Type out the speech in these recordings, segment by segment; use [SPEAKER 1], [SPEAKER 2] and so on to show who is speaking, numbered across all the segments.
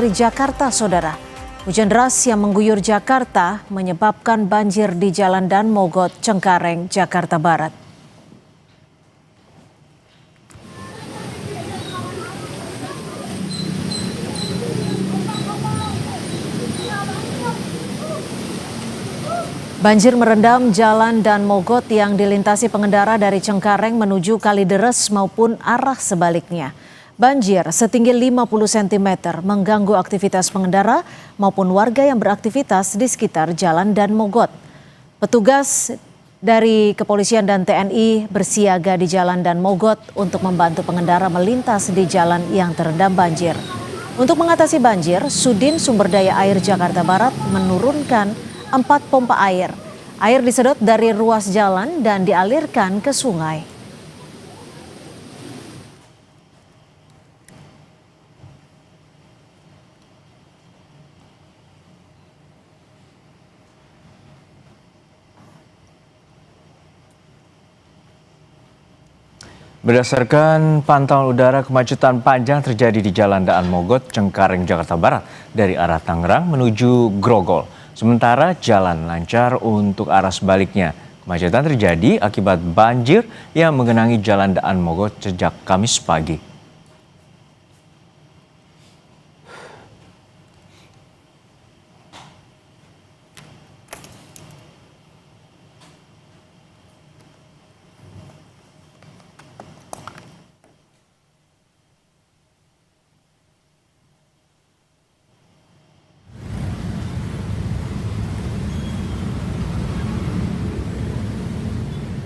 [SPEAKER 1] Dari Jakarta, Saudara. Hujan deras yang mengguyur Jakarta menyebabkan banjir di Jalan Dan Mogot, Cengkareng, Jakarta Barat. Banjir merendam Jalan Dan Mogot yang dilintasi pengendara dari Cengkareng menuju Kalideres maupun arah sebaliknya. Banjir setinggi 50 cm mengganggu aktivitas pengendara maupun warga yang beraktivitas di sekitar Jalan Dan Mogot. Petugas dari kepolisian dan TNI bersiaga di Jalan Dan Mogot untuk membantu pengendara melintas di jalan yang terendam banjir. Untuk mengatasi banjir, Sudin Sumber Daya Air Jakarta Barat menurunkan 4 pompa air. Air disedot dari ruas jalan dan dialirkan ke sungai.
[SPEAKER 2] Berdasarkan pantauan udara, kemacetan panjang terjadi di Jalan Daan Mogot, Cengkareng, Jakarta Barat dari arah Tangerang menuju Grogol. Sementara jalan lancar untuk arah sebaliknya. Kemacetan terjadi akibat banjir yang menggenangi Jalan Daan Mogot sejak Kamis pagi.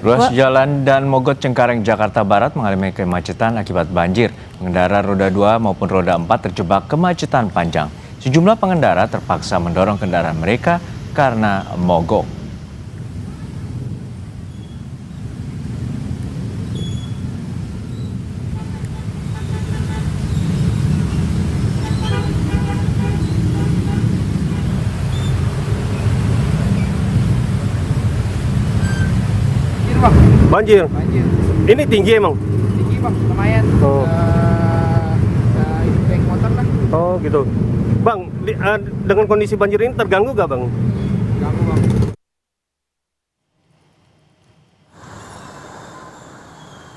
[SPEAKER 2] Ruas Jalan Dan Mogot Cengkareng Jakarta Barat mengalami kemacetan akibat banjir. Pengendara roda 2 maupun roda 4 terjebak kemacetan panjang. Sejumlah pengendara terpaksa mendorong kendaraan mereka karena mogok.
[SPEAKER 3] Banjir. Ini tinggi emang?
[SPEAKER 4] Tinggi bang, lumayan.
[SPEAKER 3] Oh.
[SPEAKER 4] Ini bank motor lah.
[SPEAKER 3] Oh gitu. Bang, dengan kondisi banjir ini terganggu gak bang?
[SPEAKER 4] Ganggu bang.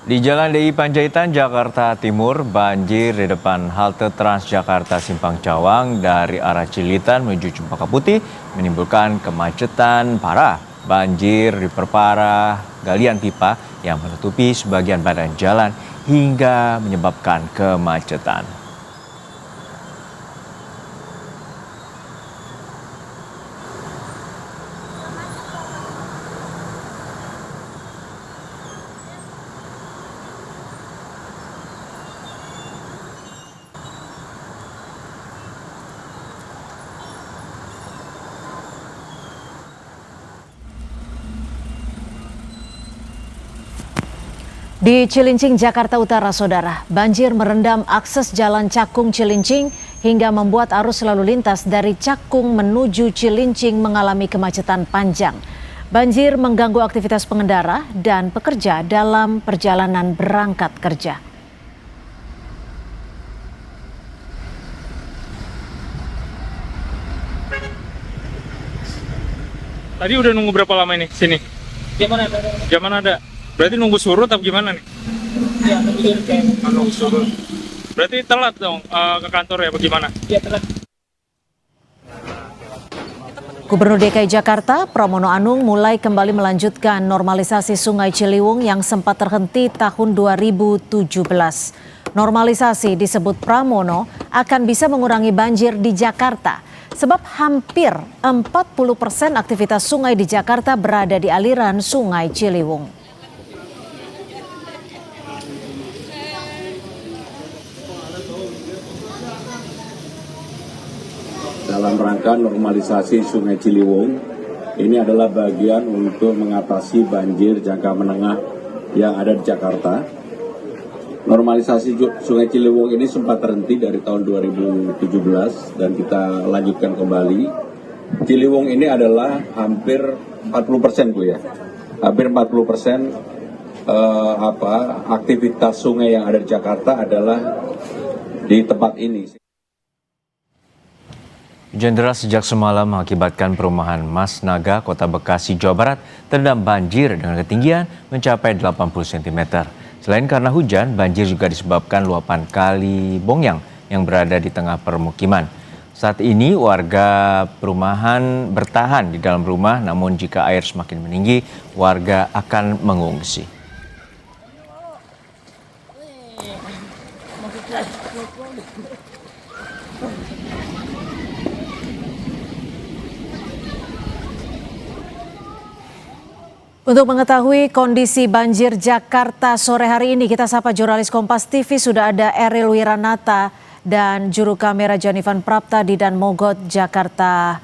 [SPEAKER 2] Di Jalan DI Panjaitan, Jakarta Timur, banjir di depan halte Transjakarta Simpang Cawang dari arah Cilitan menuju Cempaka Putih menimbulkan kemacetan parah. Banjir diperparah galian pipa yang menutupi sebagian badan jalan hingga menyebabkan kemacetan.
[SPEAKER 1] Di Cilincing, Jakarta Utara, Saudara, banjir merendam akses jalan Cakung Cilincing hingga membuat arus lalu lintas dari Cakung menuju Cilincing mengalami kemacetan panjang. Banjir mengganggu aktivitas pengendara dan pekerja dalam perjalanan berangkat kerja.
[SPEAKER 5] Tadi udah nunggu berapa lama ini sini? Zaman ada. Berarti nunggu surut atau gimana nih?
[SPEAKER 4] Iya,
[SPEAKER 5] Nunggu surut. Berarti telat dong ke kantor ya, bagaimana?
[SPEAKER 4] Iya, telat.
[SPEAKER 1] Gubernur DKI Jakarta, Pramono Anung mulai kembali melanjutkan normalisasi Sungai Ciliwung yang sempat terhenti tahun 2017. Normalisasi disebut Pramono akan bisa mengurangi banjir di Jakarta. Sebab hampir 40% aktivitas sungai di Jakarta berada di aliran Sungai Ciliwung.
[SPEAKER 6] Dalam rangka normalisasi Sungai Ciliwung, ini adalah bagian untuk mengatasi banjir jangka menengah yang ada di Jakarta. Normalisasi Sungai Ciliwung ini sempat terhenti dari tahun 2017 dan kita lanjutkan kembali. Ciliwung ini adalah hampir 40% Bu ya. Hampir 40% aktivitas sungai yang ada di Jakarta adalah di tempat ini.
[SPEAKER 2] Hujan deras sejak semalam mengakibatkan perumahan Mas Naga, Kota Bekasi, Jawa Barat terendam banjir dengan ketinggian mencapai 80 cm. Selain karena hujan, banjir juga disebabkan luapan Kali Bongyang yang berada di tengah permukiman. Saat ini warga perumahan bertahan di dalam rumah, namun jika air semakin meninggi, warga akan mengungsi.
[SPEAKER 1] Untuk mengetahui kondisi banjir Jakarta sore hari ini, kita sapa jurnalis Kompas TV, sudah ada Eril Wiranata dan juru kamera Jonivan Prapta di Dan Mogot, Jakarta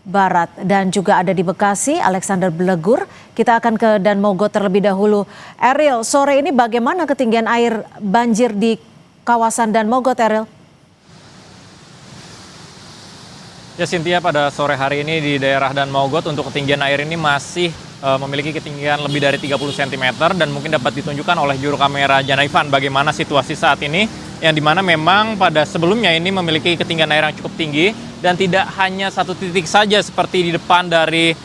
[SPEAKER 1] Barat. Dan juga ada di Bekasi, Alexander Blegur. Kita akan ke Dan Mogot terlebih dahulu. Eril, sore ini bagaimana ketinggian air banjir di kawasan Dan Mogot, Eril?
[SPEAKER 7] Ya Cynthia, pada sore hari ini di daerah Dan Mogot untuk ketinggian air ini masih memiliki ketinggian lebih dari 30 cm dan mungkin dapat ditunjukkan oleh juru kamera Janaivan bagaimana situasi saat ini, yang dimana memang pada sebelumnya ini memiliki ketinggian air yang cukup tinggi dan tidak hanya satu titik saja seperti di depan dari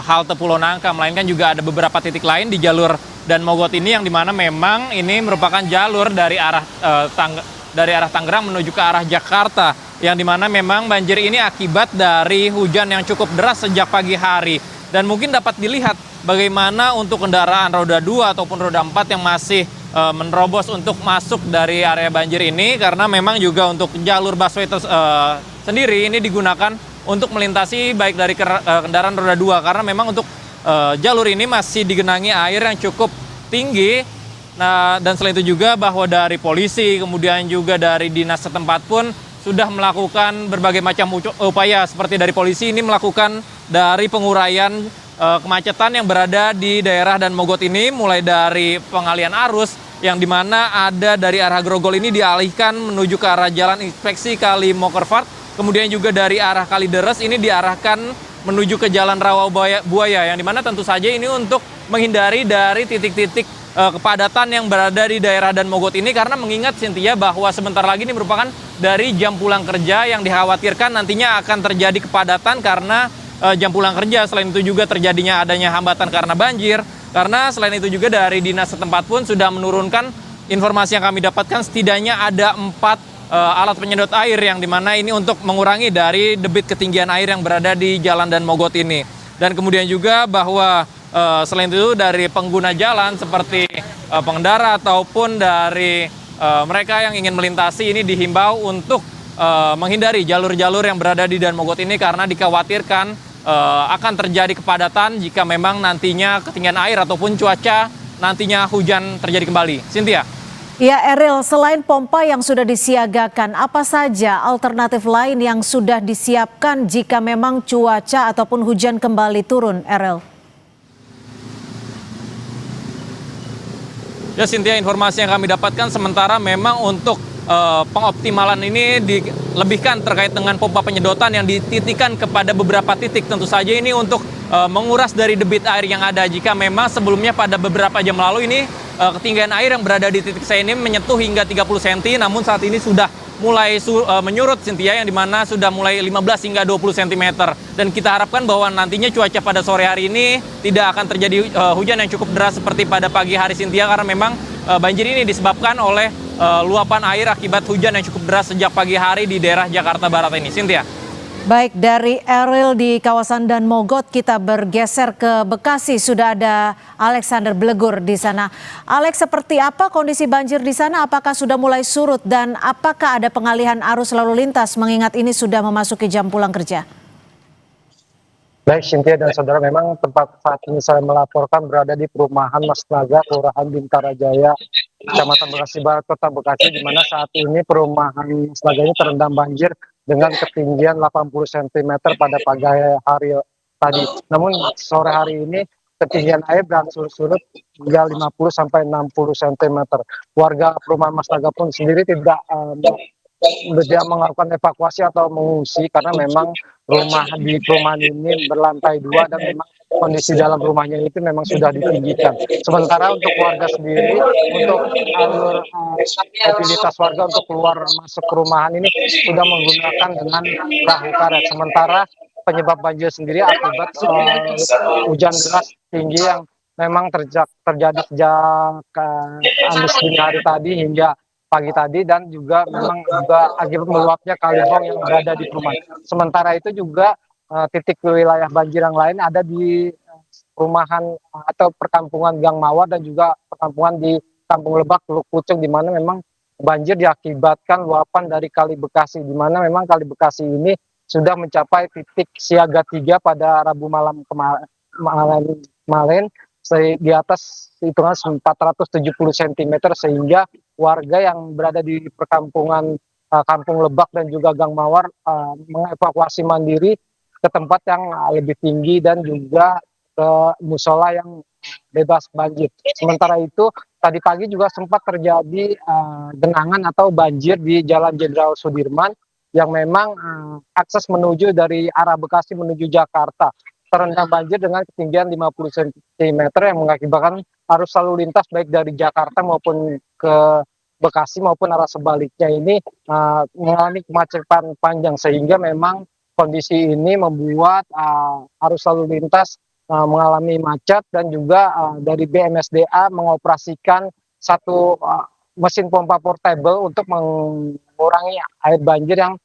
[SPEAKER 7] halte Pulau Nangka, melainkan juga ada beberapa titik lain di jalur Dan Mogot ini, yang dimana memang ini merupakan jalur dari arah Tangerang menuju ke arah Jakarta, yang dimana memang banjir ini akibat dari hujan yang cukup deras sejak pagi hari. Dan mungkin dapat dilihat bagaimana untuk kendaraan roda 2 ataupun roda 4 yang masih menerobos untuk masuk dari area banjir ini, karena memang juga untuk jalur busway sendiri ini digunakan untuk melintasi baik dari kendaraan roda 2, karena memang untuk jalur ini masih digenangi air yang cukup tinggi. Nah, dan selain itu juga bahwa dari polisi kemudian juga dari dinas setempat pun sudah melakukan berbagai macam upaya, seperti dari polisi ini melakukan dari penguraian kemacetan yang berada di daerah Dan Mogot ini, mulai dari pengalian arus yang dimana ada dari arah Grogol ini dialihkan menuju ke arah Jalan Inspeksi Kali Mokerfart, kemudian juga dari arah Kalideres ini diarahkan menuju ke Jalan Rawa Buaya, yang dimana tentu saja ini untuk menghindari dari titik-titik kepadatan yang berada di daerah Dan Mogot ini, karena mengingat Cynthia bahwa sebentar lagi ini merupakan dari jam pulang kerja yang dikhawatirkan nantinya akan terjadi kepadatan karena jam pulang kerja. Selain itu juga terjadinya adanya hambatan karena banjir, karena selain itu juga dari dinas setempat pun sudah menurunkan informasi yang kami dapatkan setidaknya ada 4 alat penyedot air, yang dimana ini untuk mengurangi dari debit ketinggian air yang berada di Jalan Dan Mogot ini. Dan kemudian juga bahwa selain itu dari pengguna jalan seperti pengendara ataupun dari mereka yang ingin melintasi ini dihimbau untuk menghindari jalur-jalur yang berada di Dan Mogot ini, karena dikhawatirkan akan terjadi kepadatan jika memang nantinya ketinggian air ataupun cuaca nantinya hujan terjadi kembali. Cynthia.
[SPEAKER 1] Ya Eril, selain pompa yang sudah disiagakan, apa saja alternatif lain yang sudah disiapkan jika memang cuaca ataupun hujan kembali turun, Eril?
[SPEAKER 7] Ya Cynthia, informasi yang kami dapatkan sementara memang untuk pengoptimalan ini dilebihkan terkait dengan pompa penyedotan yang dititikan kepada beberapa titik. Tentu saja ini untuk menguras dari debit air yang ada. Jika memang sebelumnya pada beberapa jam lalu ini ketinggian air yang berada di titik saya ini menyentuh hingga 30 cm, namun saat ini sudah mulai menyurut Cynthia, yang dimana sudah mulai 15 hingga 20 cm. Dan kita harapkan bahwa nantinya cuaca pada sore hari ini tidak akan terjadi hujan yang cukup deras seperti pada pagi hari Cynthia, karena memang banjir ini disebabkan oleh luapan air akibat hujan yang cukup deras sejak pagi hari di daerah Jakarta Barat ini. Cynthia.
[SPEAKER 1] Baik, dari Eril di kawasan Dan Mogot kita bergeser ke Bekasi, sudah ada Alexander Blegur di sana. Alex, seperti apa kondisi banjir di sana? Apakah sudah mulai surut dan apakah ada pengalihan arus lalu lintas mengingat ini sudah memasuki jam pulang kerja?
[SPEAKER 8] Baik, Cynthia dan saudara, memang tempat saat ini saya melaporkan berada di perumahan Mas Naga, Kelurahan Bintara Jaya, Kecamatan Bekasi Barat, Kota Bekasi, di mana saat ini perumahan Mas Naga ini terendam banjir dengan ketinggian 80 cm pada pagi hari tadi. Namun sore hari ini ketinggian air berangsur surut hingga 50 sampai 60 cm. Warga perumahan Mas Naga pun sendiri tidak melakukan evakuasi atau mengungsi, karena memang rumah di perumahan ini berlantai 2 dan memang kondisi dalam rumahnya itu memang sudah ditinggikan. Sementara untuk warga sendiri, untuk alur mobilitas warga untuk keluar masuk perumahan ini sudah menggunakan dengan perahu karet. Sementara penyebab banjir sendiri akibat hujan deras tinggi yang memang terjadi sejak Kamis dini hari tadi hingga pagi tadi, dan juga memang juga akibat meluapnya Kaliwong yang berada di perumahan. Sementara itu juga titik wilayah banjir yang lain ada di perumahan atau perkampungan Gang Mawar dan juga perkampungan di Kampung Lebak, Teluk Pucung, di mana memang banjir diakibatkan luapan dari Kali Bekasi, di mana memang Kali Bekasi ini sudah mencapai titik siaga 3 pada Rabu malam kemarin di atas hitungan 470 cm, sehingga warga yang berada di perkampungan Kampung Lebak dan juga Gang Mawar mengevakuasi mandiri ke tempat yang lebih tinggi dan juga ke musola yang bebas banjir. Sementara itu tadi pagi juga sempat terjadi genangan atau banjir di Jalan Jenderal Sudirman yang memang akses menuju dari arah Bekasi menuju Jakarta terendam banjir dengan ketinggian 50 cm yang mengakibatkan arus lalu lintas baik dari Jakarta maupun ke Bekasi maupun arah sebaliknya ini mengalami kemacetan panjang, sehingga memang kondisi ini membuat arus lalu lintas mengalami macet, dan juga dari BMSDA mengoperasikan satu mesin pompa portable untuk mengurangi air banjir yang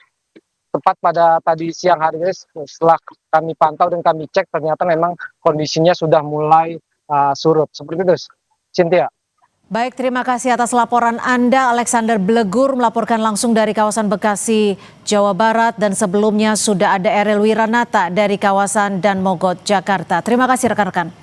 [SPEAKER 8] tepat pada tadi siang hari ini. Setelah kami pantau dan kami cek, ternyata memang kondisinya sudah mulai surut. Seperti itu, Cynthia.
[SPEAKER 1] Baik, terima kasih atas laporan Anda. Alexander Blegur melaporkan langsung dari kawasan Bekasi, Jawa Barat, dan sebelumnya sudah ada Erel Wiranata dari kawasan Dan Mogot, Jakarta. Terima kasih rekan-rekan.